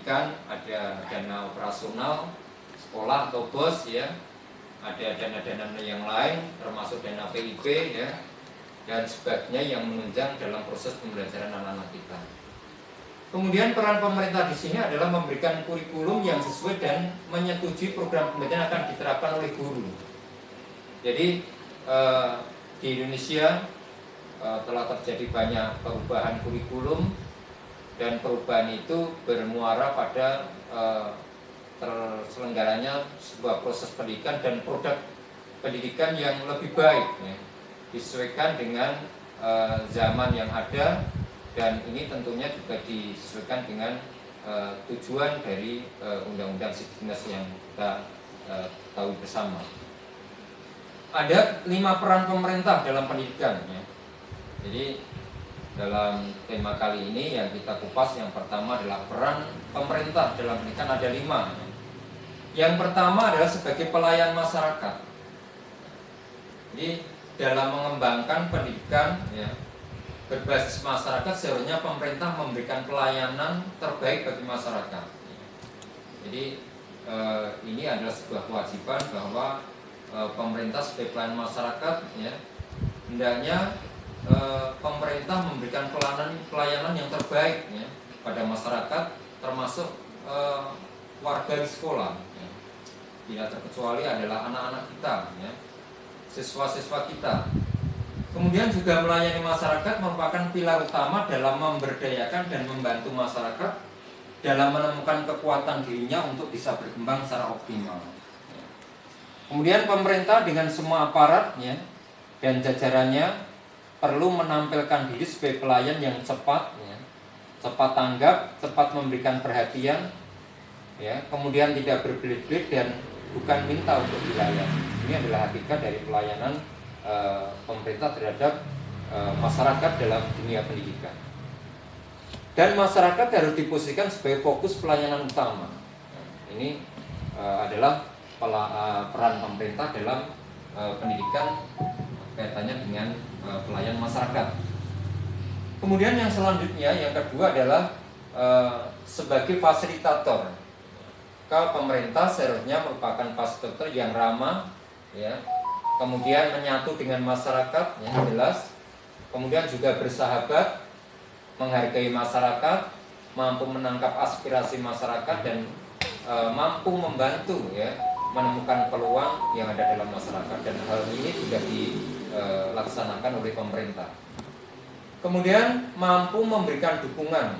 pendidikan ada dana operasional sekolah atau BOS ya, ada dana-dana yang lain termasuk dana PIP ya, dan sebagainya yang menunjang dalam proses pembelajaran anak-anak kita. Kemudian peran pemerintah di sini adalah memberikan kurikulum yang sesuai dan menyetujui program pembelajaran akan diterapkan oleh guru. Jadi di Indonesia telah terjadi banyak perubahan kurikulum, dan perubahan itu bermuara pada terselenggaranya sebuah proses pendidikan dan produk pendidikan yang lebih baik ya, disesuaikan dengan zaman yang ada, dan ini tentunya juga disesuaikan dengan tujuan dari Undang-Undang Sidiknas yang kita tahu bersama. Ada 5 peran pemerintah dalam pendidikan ya. Jadi dalam tema kali ini yang kita kupas, yang pertama adalah peran pemerintah dalam pendidikan, ada 5. Yang pertama adalah sebagai pelayan masyarakat. Jadi dalam mengembangkan pendidikan ya, berbasis masyarakat, seharusnya pemerintah memberikan pelayanan terbaik bagi masyarakat. Jadi ini adalah sebuah kewajiban bahwa pemerintah sebagai pelayan masyarakat ya, hendaknya pemerintah memberikan pelayanan yang terbaik ya, pada masyarakat, termasuk warga di sekolah ya. Tidak terkecuali adalah anak-anak kita ya, siswa-siswa kita. Kemudian juga melayani masyarakat merupakan pilar utama dalam memberdayakan dan membantu masyarakat dalam menemukan kekuatan dirinya untuk bisa berkembang secara optimal. Kemudian pemerintah dengan semua aparatnya dan jajarannya perlu menampilkan diri sebagai pelayan yang cepat ya, cepat tanggap, cepat memberikan perhatian ya, kemudian tidak berbelit-belit dan bukan minta untuk dilayani. Ini adalah hakikat dari pelayanan pemerintah terhadap masyarakat dalam dunia pendidikan. Dan masyarakat harus diposisikan sebagai fokus pelayanan utama. Ini adalah peran pemerintah dalam pendidikan kaitannya dengan pelayan masyarakat. Kemudian yang selanjutnya, yang kedua adalah sebagai fasilitator. Kalau pemerintah seharusnya merupakan fasilitator yang ramah ya, kemudian menyatu dengan masyarakat yang jelas, kemudian juga bersahabat, menghargai masyarakat, mampu menangkap aspirasi masyarakat, dan mampu membantu ya, menemukan peluang yang ada dalam masyarakat, dan hal ini sudah dilaksanakan oleh pemerintah. Kemudian mampu memberikan dukungan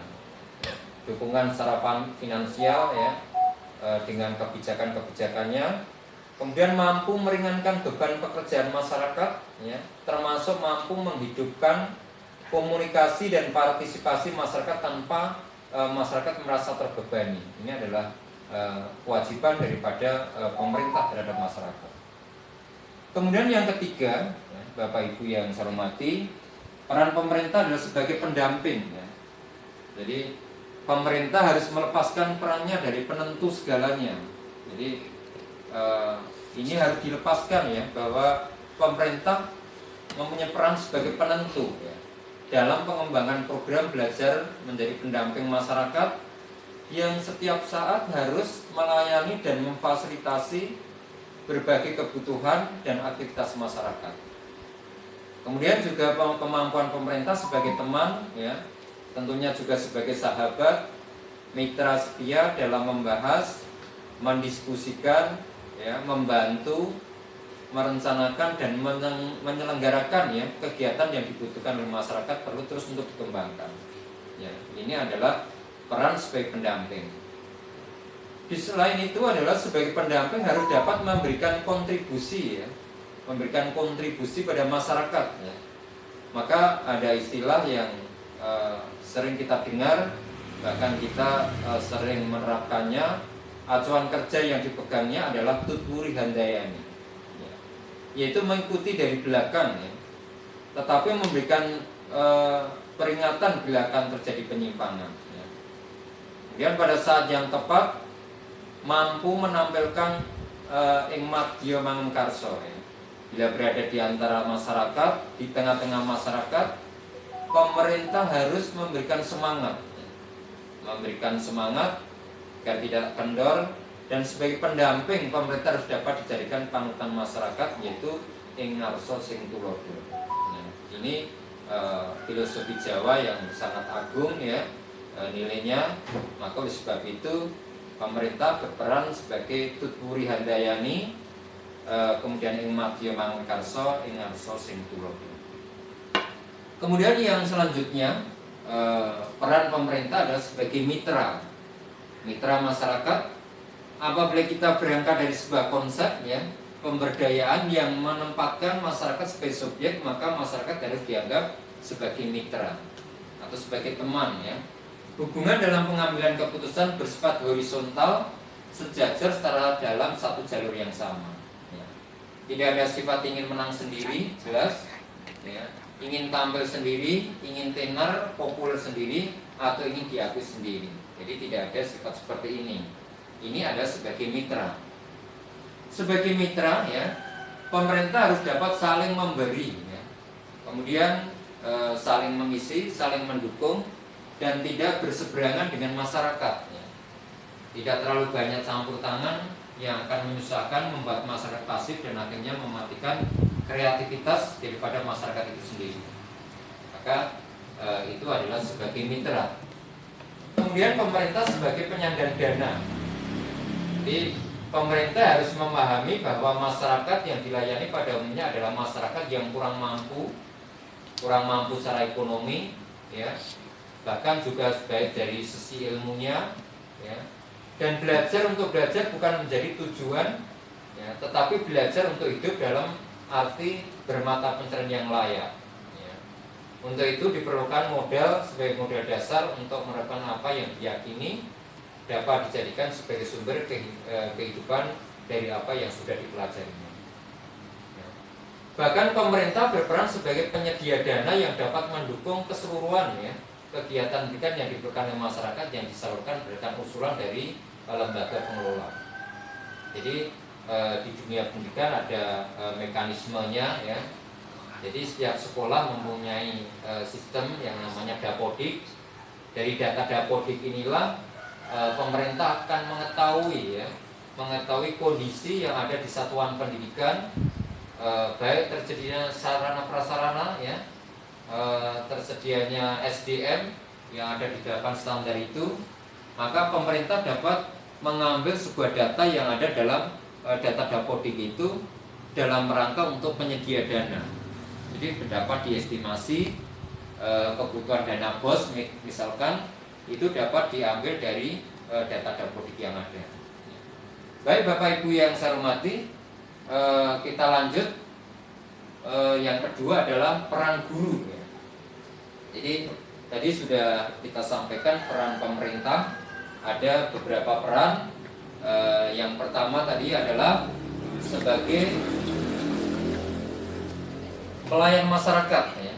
secara finansial ya, dengan kebijakan-kebijakannya. Kemudian mampu meringankan beban pekerjaan masyarakat ya, termasuk mampu menghidupkan komunikasi dan partisipasi masyarakat tanpa masyarakat merasa terbebani. Ini adalah kewajiban daripada pemerintah terhadap masyarakat. Kemudian yang ketiga ya, Bapak Ibu yang saya hormati, peran pemerintah adalah sebagai pendamping ya. Jadi pemerintah harus melepaskan perannya dari penentu segalanya. Jadi ini harus dilepaskan ya, bahwa pemerintah mempunyai peran sebagai penentu ya, dalam pengembangan program belajar menjadi pendamping masyarakat yang setiap saat harus melayani dan memfasilitasi berbagai kebutuhan dan aktivitas masyarakat. Kemudian juga kemampuan pemerintah sebagai teman ya, tentunya juga sebagai sahabat, mitra setia dalam membahas, mendiskusikan ya, membantu, merencanakan dan menyelenggarakan ya, kegiatan yang dibutuhkan oleh masyarakat perlu terus untuk dikembangkan. Ya, ini adalah peran sebagai pendamping. Di selain itu adalah sebagai pendamping harus dapat memberikan kontribusi ya, memberikan kontribusi pada masyarakat ya. Maka ada istilah yang sering kita dengar, bahkan kita sering menerapkannya, acuan kerja yang dipegangnya adalah tuturi handayani ya, yaitu mengikuti dari belakang ya, tetapi memberikan peringatan bila akan terjadi penyimpangan ya. Kemudian pada saat yang tepat mampu menampilkan ingmat dia mangkarso ya. Bila berada di antara masyarakat, di tengah-tengah masyarakat, pemerintah harus memberikan semangat ya. Memberikan semangat agar tidak kendor, dan sebagai pendamping pemerintah harus dapat dijadikan panutan masyarakat, yaitu ing ngarsa sing tulodo. Nah, ini filosofi Jawa yang sangat agung ya nilainya. Maka oleh sebab itu pemerintah berperan sebagai tutwuri handayani, kemudian ing madya mangkarsa ing ngarsa sing tulodo. Kemudian yang selanjutnya peran pemerintah adalah sebagai mitra masyarakat. Apabila kita berangkat dari sebuah konsep ya pemberdayaan yang menempatkan masyarakat sebagai subjek, maka masyarakat harus dianggap sebagai mitra atau sebagai teman ya. Hubungan dalam pengambilan keputusan bersifat horizontal, sejajar secara dalam satu jalur yang sama ya. Tidak ada sifat ingin menang sendiri, jelas ya. Ingin tampil sendiri, ingin tenar, populer sendiri, atau ingin diakui sendiri. Jadi tidak ada sifat seperti ini. Ini adalah sebagai mitra. Sebagai mitra ya, pemerintah harus dapat saling memberi ya. Kemudian saling mengisi, saling mendukung, dan tidak berseberangan dengan masyarakat ya. Tidak terlalu banyak campur tangan yang akan menyusahkan, membuat masyarakat pasif, dan akhirnya mematikan kreativitas daripada masyarakat itu sendiri. Maka itu adalah sebagai mitra. Kemudian pemerintah sebagai penyandang dana. Jadi pemerintah harus memahami bahwa masyarakat yang dilayani pada umumnya adalah masyarakat yang kurang mampu secara ekonomi, ya, bahkan juga baik dari sisi ilmunya, ya. Dan untuk belajar bukan menjadi tujuan, ya, tetapi belajar untuk hidup dalam arti bermata pencarian yang layak. Ya. Untuk itu diperlukan modal sebagai modal dasar untuk menerapkan apa yang diyakini dapat dijadikan sebagai sumber kehidupan dari apa yang sudah dipelajarinya. Ya. Bahkan pemerintah berperan sebagai penyedia dana yang dapat mendukung keseluruhan ya, kegiatan pendidikan yang diperlukan oleh masyarakat yang disalurkan berdasarkan usulan dari lembaga pengelola. Jadi di dunia pendidikan ada mekanismenya ya. Jadi setiap sekolah mempunyai sistem yang namanya dapodik. Dari data dapodik inilah pemerintah akan mengetahui kondisi yang ada di satuan pendidikan, baik terjadinya sarana prasarana ya, tersedianya SDM yang ada di 8 standar itu. Maka pemerintah dapat mengambil sebuah data yang ada dalam data dapodik itu dalam rangka untuk penyedia dana. Jadi dapat diestimasi kebutuhan dana BOS misalkan itu dapat diambil dari data dapodik yang ada. Baik Bapak Ibu yang saya hormati, kita lanjut. Yang kedua adalah peran guru. Jadi tadi sudah kita sampaikan peran pemerintah. Ada beberapa peran. Yang pertama tadi adalah sebagai pelayan masyarakat ya.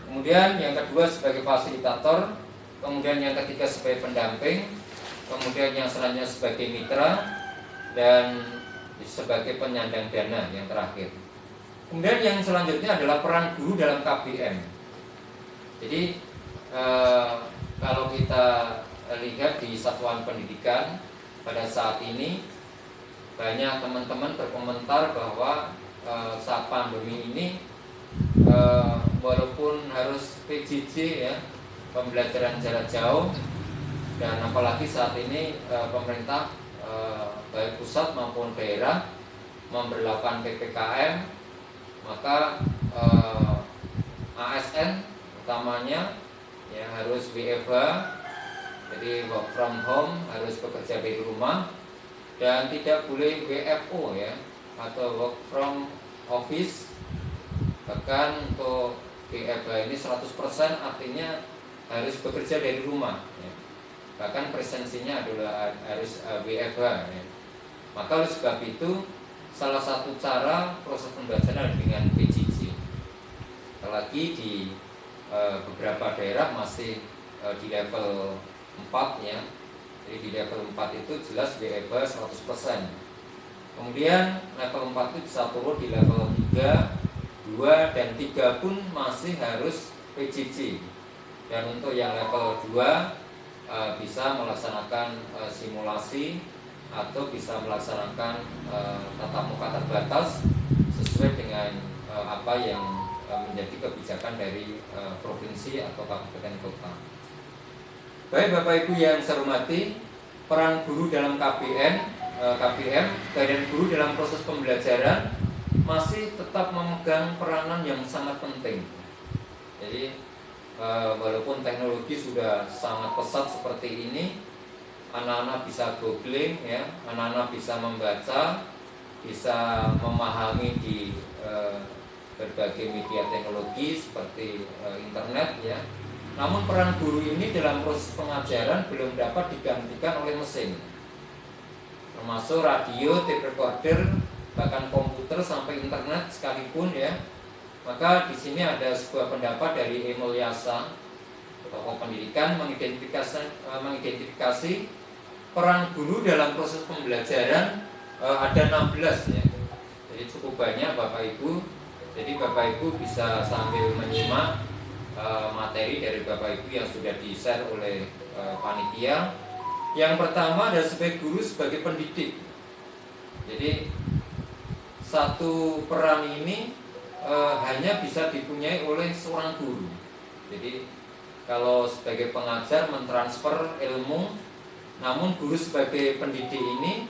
Kemudian yang kedua sebagai fasilitator. Kemudian yang ketiga sebagai pendamping. Kemudian yang selanjutnya sebagai mitra. Dan sebagai penyandang dana yang terakhir. Kemudian yang selanjutnya adalah peran guru dalam KBM. Jadi kalau kita lihat di satuan pendidikan pada saat ini banyak teman-teman berkomentar bahwa saat pandemi ini walaupun harus PJJ ya, pembelajaran jarak jauh, dan apalagi saat ini pemerintah baik pusat maupun daerah memberlakukan PPKM, maka ASN utamanya ya harus WFH, jadi work from home, harus bekerja dari rumah, dan tidak boleh WFO ya, atau work from office. Bahkan untuk WFH ini 100% artinya harus bekerja dari rumah ya. Bahkan presensinya adalah harus WFH ya. Maka oleh sebab itu salah satu cara proses pembelajaran dengan PJJ. Apalagi di beberapa daerah masih di level 4 ya. Jadi di level 4 itu jelas WFH 100%. Kemudian level 4 itu bisa turun di level 3, 2, dan 3 pun masih harus PJJ. Dan untuk yang level 2 bisa melaksanakan simulasi atau bisa melaksanakan tatap muka terbatas sesuai dengan apa yang menjadi kebijakan dari provinsi atau kabupaten kota. Baik Bapak Ibu yang saya hormati, peran guru dalam KPM, badan guru dalam proses pembelajaran masih tetap memegang peranan yang sangat penting. Jadi walaupun teknologi sudah sangat pesat seperti ini, anak-anak bisa googling, ya, anak-anak bisa membaca, bisa memahami di berbagai media teknologi seperti internet, ya. Namun peran guru ini dalam proses pengajaran belum dapat digantikan oleh mesin, termasuk radio, tape recorder, bahkan komputer sampai internet sekalipun, ya. Maka di sini ada sebuah pendapat dari Emil Yasa, tokoh pendidikan, mengidentifikasi peran guru dalam proses pembelajaran ada 16, ya. Jadi cukup banyak Bapak Ibu. Jadi Bapak Ibu bisa sambil menyimak materi dari Bapak Ibu yang sudah di-share oleh panitia. Yang pertama adalah sebagai guru, sebagai pendidik. Jadi satu peran ini hanya bisa dipunyai oleh seorang guru. Jadi kalau sebagai pengajar mentransfer ilmu, namun guru sebagai pendidik ini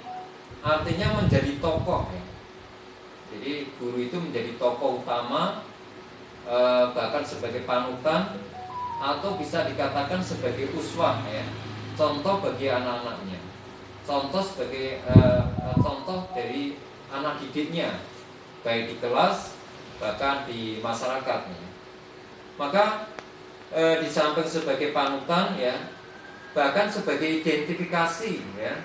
artinya menjadi tokoh, ya. Jadi guru itu menjadi tokoh utama, bahkan sebagai panutan, atau bisa dikatakan sebagai uswah, ya, contoh bagi anak-anaknya, contoh sebagai contoh dari anak didiknya, baik di kelas bahkan di masyarakatnya. Maka di samping sebagai panutan, ya, bahkan sebagai identifikasi, ya,